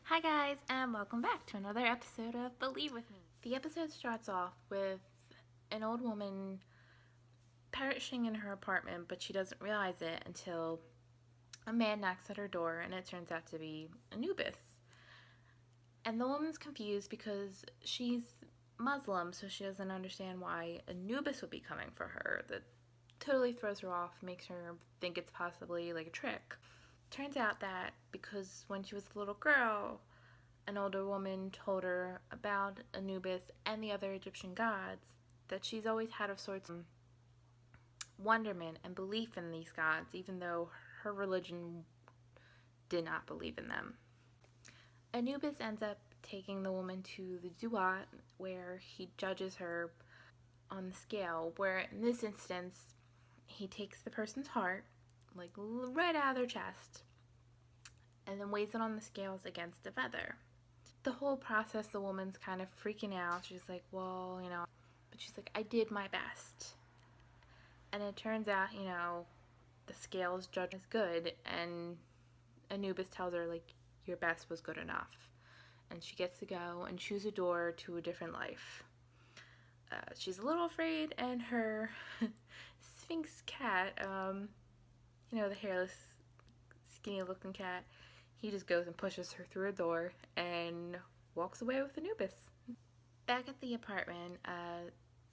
Hi guys, and welcome back to another episode of Believe With Me. The episode starts off with an old woman perishing in her apartment, but she doesn't realize it until a man knocks at her door, and it turns out to be Anubis. And the woman's confused because she's Muslim, so she doesn't understand why Anubis would be coming for her. That totally throws her off, makes her think it's possibly like a trick. Turns out that because when she was a little girl, an older woman told her about Anubis and the other Egyptian gods, that she's always had a sort of wonderment and belief in these gods, even though her religion did not believe in them. Anubis ends up taking the woman to the Duat, where he judges her on the scale, where in this instance, he takes the person's heart, like right out of their chest, and then weighs it on the scales against a feather. The whole process, the woman's kind of freaking out. She's like, well, but she's like, I did my best. And it turns out, the scales judge is good, and Anubis tells her, like, your best was good enough. And she gets to go and choose a door to a different life. She's a little afraid, and her Sphinx cat, the hairless, skinny looking cat, he just goes and pushes her through a door and walks away with Anubis. Back at the apartment,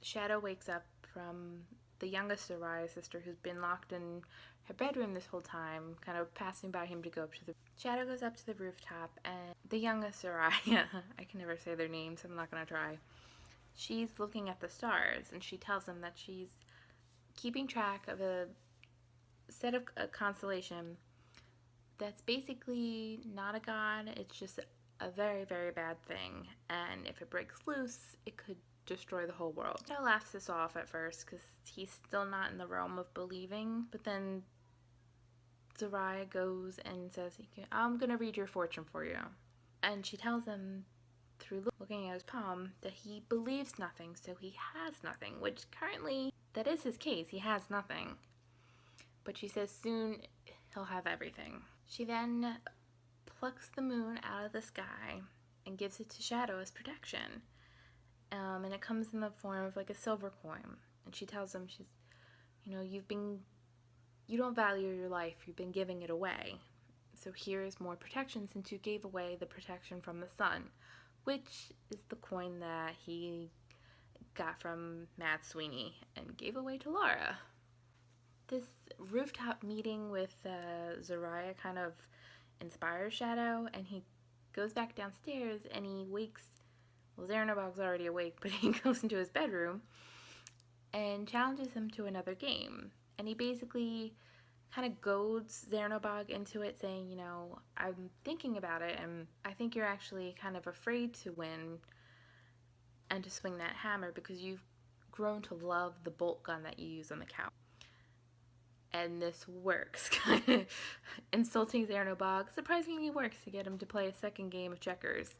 Shadow wakes up from the youngest Soraya sister, who's been locked in her bedroom this whole time, kind of passing by him to go up to the... Shadow goes up to the rooftop, and the youngest Soraya, I can never say their names, so I'm not going to try. She's looking at the stars, and she tells him that she's keeping track of a set of a constellation that's basically not a god. It's just a very, very bad thing, and if it breaks loose, it could destroy the whole world. Shadow laughs this off at first because he's still not in the realm of believing, but then Soraya goes and says, I'm gonna read your fortune for you. And she tells him, through looking at his palm, that he believes nothing, so he has nothing, which currently, that is his case. He has nothing. But she says soon he'll have everything. She then plucks the moon out of the sky and gives it to Shadow as protection. And it comes in the form of like a silver coin. And she tells him, you don't value your life, you've been giving it away. So here's more protection since you gave away the protection from the sun, which is the coin that he got from Mad Sweeney and gave away to Laura. This rooftop meeting with Soraya kind of inspires Shadow, and he goes back downstairs and he wakes, well, Xernobog's already awake, but he goes into his bedroom and challenges him to another game. And he basically kind of goads Xernobog into it, saying, I'm thinking about it, and I think you're actually kind of afraid to win and to swing that hammer because you've grown to love the bolt gun that you use on the couch. And this works. Kind of insulting Xernobog surprisingly works to get him to play a second game of checkers.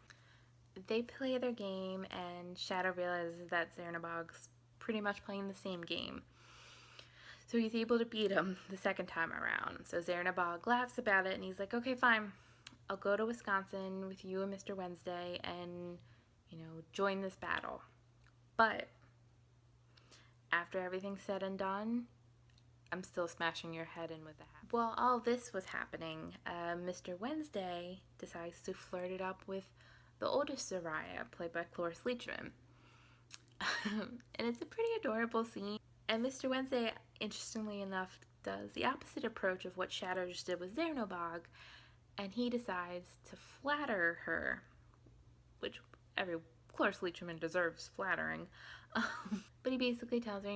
They play their game, and Shadow realizes that Xernobog's pretty much playing the same game. So he's able to beat him the second time around. So Xernobog laughs about it, and he's like, okay, fine. I'll go to Wisconsin with you and Mr. Wednesday and, join this battle. But after everything's said and done, I'm still smashing your head in with the hat. While all this was happening, Mr. Wednesday decides to flirt it up with the oldest Soraya, played by Cloris Leachman. And it's a pretty adorable scene. And Mr. Wednesday, interestingly enough, does the opposite approach of what Shadow just did with Xernobog, and he decides to flatter her, which Cloris Leachman deserves flattering. But he basically tells her,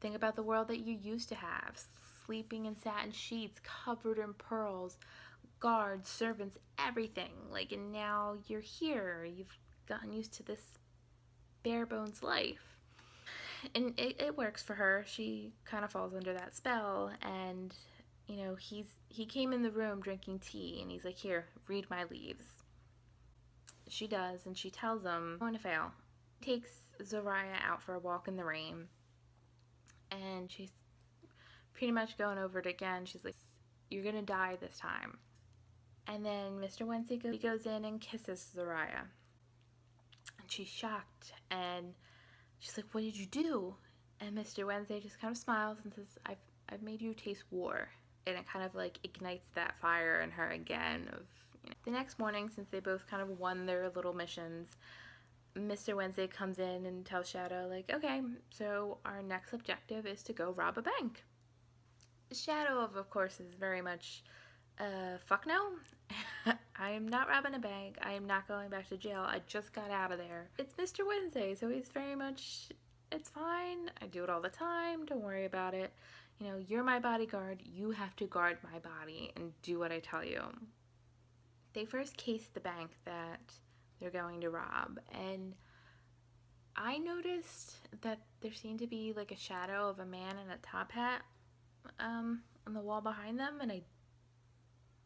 think about the world that you used to have, sleeping in satin sheets, covered in pearls, guards, servants, everything. And now you're here. You've gotten used to this bare bones life. And it works for her. She kind of falls under that spell, and, he came in the room drinking tea, and he's like, here, read my leaves. She does, and she tells him, I'm going to fail. He takes Soraya out for a walk in the rain, and she's pretty much going over it again. She's like, you're gonna die this time. And then Mr. Wednesday goes in and kisses Soraya. And she's shocked. And she's like, what did you do? And Mr. Wednesday just kind of smiles and says, I've made you taste war. And it kind of like ignites that fire in her again. The next morning, since they both kind of won their little missions, Mr. Wednesday comes in and tells Shadow, like, okay, so our next objective is to go rob a bank. Shadow, of course, is very much, fuck no. I am not robbing a bank. I am not going back to jail. I just got out of there. It's Mr. Wednesday, so he's very much, it's fine. I do it all the time. Don't worry about it. You know, you're my bodyguard. You have to guard my body and do what I tell you. They first case the bank that they're going to rob, and I noticed that there seemed to be like a shadow of a man in a top hat on the wall behind them, and I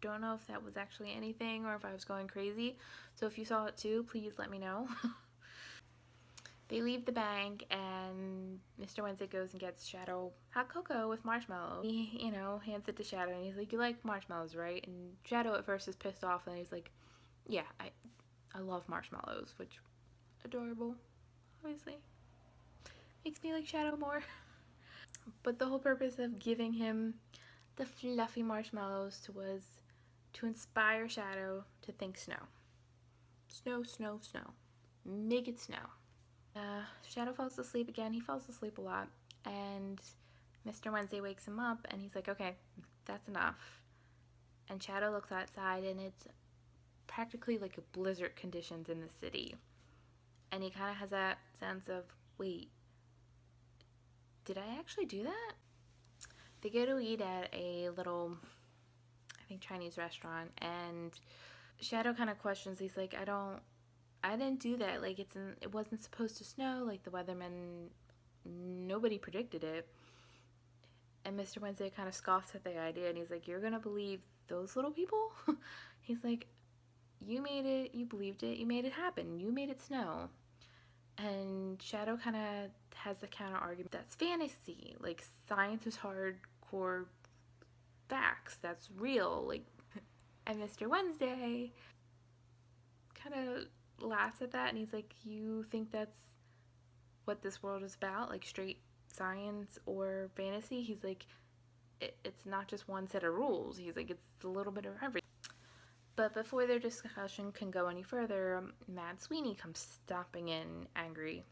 don't know if that was actually anything or if I was going crazy. So if you saw it too, please let me know. They leave the bank, and Mr. Wednesday goes and gets Shadow hot cocoa with marshmallows. He, hands it to Shadow, and he's like, you like marshmallows, right? And Shadow at first is pissed off, and he's like, yeah, I love marshmallows, which, adorable, obviously. Makes me like Shadow more. But the whole purpose of giving him the fluffy marshmallows was to inspire Shadow to think snow. Snow, snow, snow. Make it snow. Shadow falls asleep again. He falls asleep a lot. And Mr. Wednesday wakes him up, and he's like, okay, that's enough. And Shadow looks outside, and it's practically like a blizzard conditions in the city. And he kind of has that sense of, wait, did I actually do that? They go to eat at a little, I think, Chinese restaurant, and Shadow kind of questions. He's like, I didn't do that. Like, it wasn't supposed to snow. Like, the weatherman, nobody predicted it. And Mr. Wednesday kind of scoffs at the idea, and he's like, you're gonna believe those little people? He's like, you made it, you believed it, you made it happen, you made it snow. And Shadow kind of has the counter argument, that's fantasy. Like, science is hardcore facts. That's real. Like, and Mr. Wednesday kind of laughs at that, and he's like, you think that's what this world is about, like straight science or fantasy? He's like, it's not just one set of rules. He's like, it's a little bit of everything. But before their discussion can go any further, Mad Sweeney comes stomping in angry,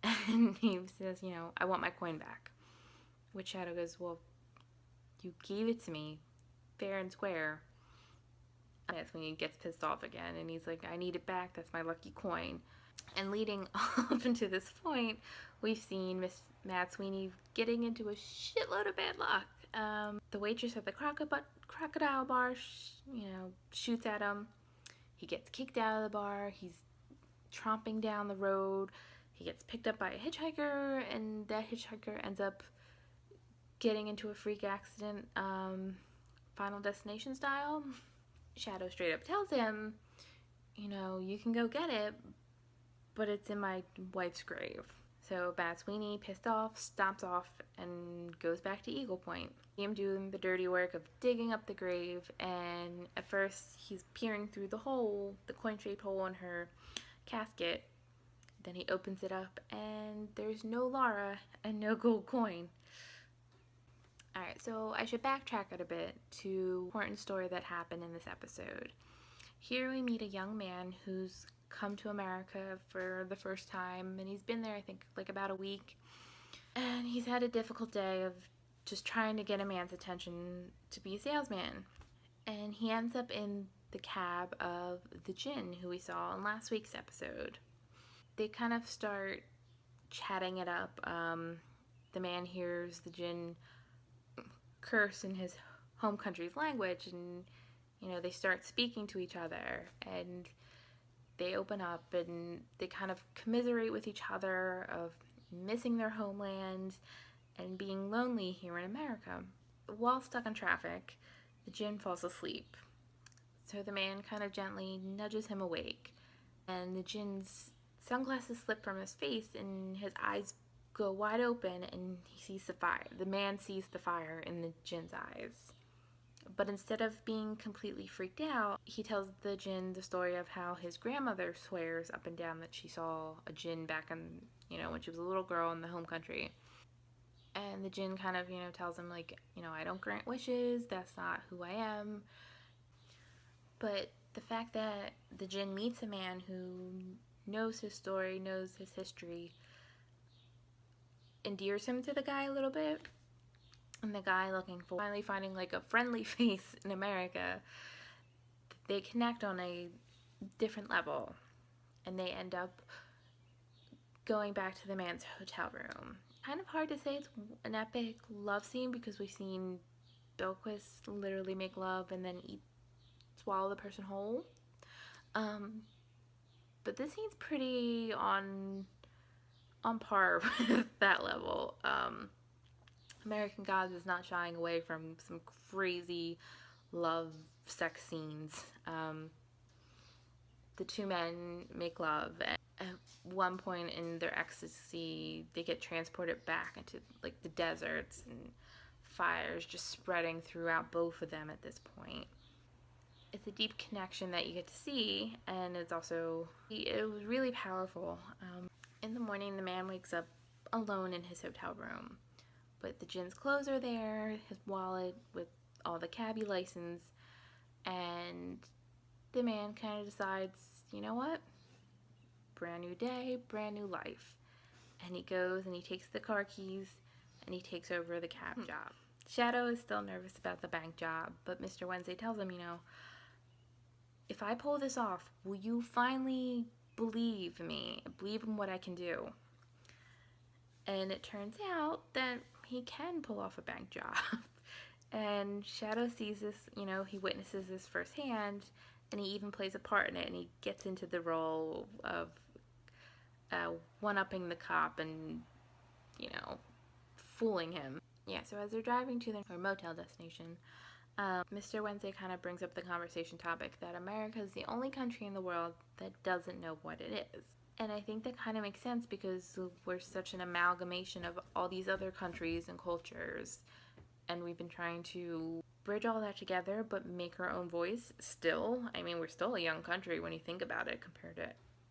and he says, I want my coin back. Which Shadow goes, well, you gave it to me fair and square. That's when he gets pissed off again, and he's like, I need it back, that's my lucky coin. And leading up until this point, we've seen Miss Mad Sweeney getting into a shitload of bad luck. The waitress at the crocodile bar, shoots at him. He gets kicked out of the bar. He's tromping down the road. He gets picked up by a hitchhiker, and that hitchhiker ends up getting into a freak accident, Final Destination style. Shadow straight up tells him, you can go get it, but it's in my wife's grave. So Mad Sweeney, pissed off, stomps off and goes back to Eagle Point. Him doing the dirty work of digging up the grave, and at first he's peering through the coin-shaped hole in her casket. Then he opens it up, and there's no Lara and no gold coin. Alright, so I should backtrack it a bit to an important story that happened in this episode. Here we meet a young man who's come to America for the first time, and he's been there, I think, like about a week. And he's had a difficult day of just trying to get a man's attention to be a salesman. And he ends up in the cab of the djinn who we saw in last week's episode. They kind of start chatting it up. The man hears the djinn curse in his home country's language, and they start speaking to each other, and they open up and they kind of commiserate with each other of missing their homeland and being lonely here in America. While stuck in traffic, the djinn falls asleep, so the man kind of gently nudges him awake, and the djinn's sunglasses slip from his face and his eyes go wide open, and he sees the fire. The man sees the fire in the djinn's eyes. But instead of being completely freaked out, he tells the djinn the story of how his grandmother swears up and down that she saw a djinn back in, when she was a little girl in the home country. And the djinn kind of, tells him, like, I don't grant wishes, that's not who I am. But the fact that the djinn meets a man who knows his story, knows his history, endears him to the guy a little bit. And the guy looking for finally finding like a friendly face in America, they connect on a different level. And they end up going back to the man's hotel room. Kind of hard to say it's an epic love scene because we've seen Bilquis literally make love and then swallow the person whole. But this scene's pretty on par with that level. American Gods is not shying away from some crazy love sex scenes. The two men make love, and at one point in their ecstasy, they get transported back into like the deserts, and fires just spreading throughout both of them at this point. It's a deep connection that you get to see, and it was really powerful. In the morning, the man wakes up alone in his hotel room, but the djinn's clothes are there, his wallet with all the cabbie license, and the man kind of decides, you know what? Brand new day, brand new life. And he goes and he takes the car keys and he takes over the cab job. Shadow is still nervous about the bank job, but Mr. Wednesday tells him, if I pull this off, will you finally believe me? Believe in what I can do? And it turns out that he can pull off a bank job. And Shadow sees this, he witnesses this firsthand, and he even plays a part in it, and he gets into the role of one-upping the cop and, fooling him. Yeah, so as they're driving to their motel destination, Mr. Wednesday kind of brings up the conversation topic that America is the only country in the world that doesn't know what it is. And I think that kind of makes sense because we're such an amalgamation of all these other countries and cultures, and we've been trying to bridge all that together but make our own voice still. I mean, we're still a young country when you think about it compared to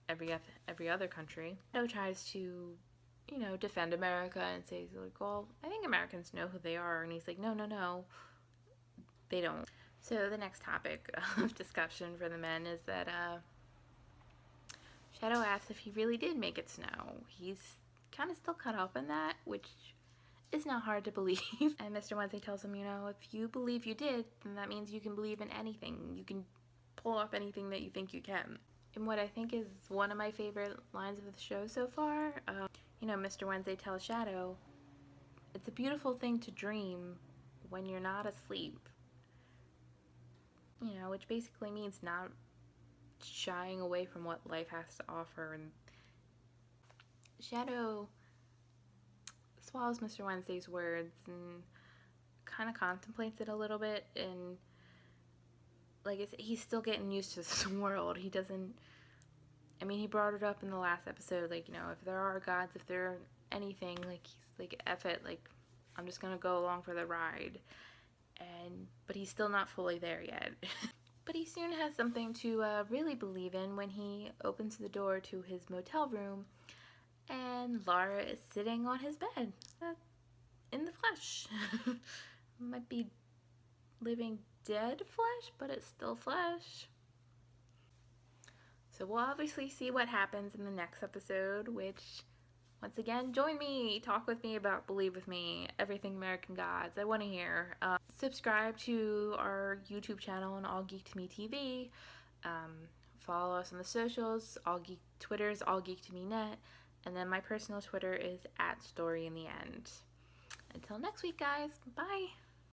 every other country. Shadow tries to, defend America and says, like, well, I think Americans know who they are. And he's like, no, they don't. So the next topic of discussion for the men is that Shadow asks if he really did make it snow. He's kind of still caught up in that, which is not hard to believe. And Mr. Wednesday tells him, if you believe you did, then that means you can believe in anything. You can pull off anything that you think you can. And what I think is one of my favorite lines of the show so far, Mr. Wednesday tells Shadow, it's a beautiful thing to dream when you're not asleep. Which basically means not shying away from what life has to offer. And Shadow swallows Mr. Wednesday's words and kind of contemplates it a little bit, and he's still getting used to this world. He brought it up in the last episode, if there are gods, if there are anything, he's like, F it, I'm just gonna go along for the ride. But he's still not fully there yet. But he soon has something to really believe in when he opens the door to his motel room, and Lara is sitting on his bed, in the flesh. Might be living dead flesh, but it's still flesh. So we'll obviously see what happens in the next episode, which, once again, join me, talk with me about Believe With Me, everything American Gods. I want to hear. Subscribe to our YouTube channel on All Geek to Me TV. Follow us on the socials. Twitter's All Geek to Me Net. And then my personal Twitter is @StoryInTheEnd. Until next week, guys. Bye.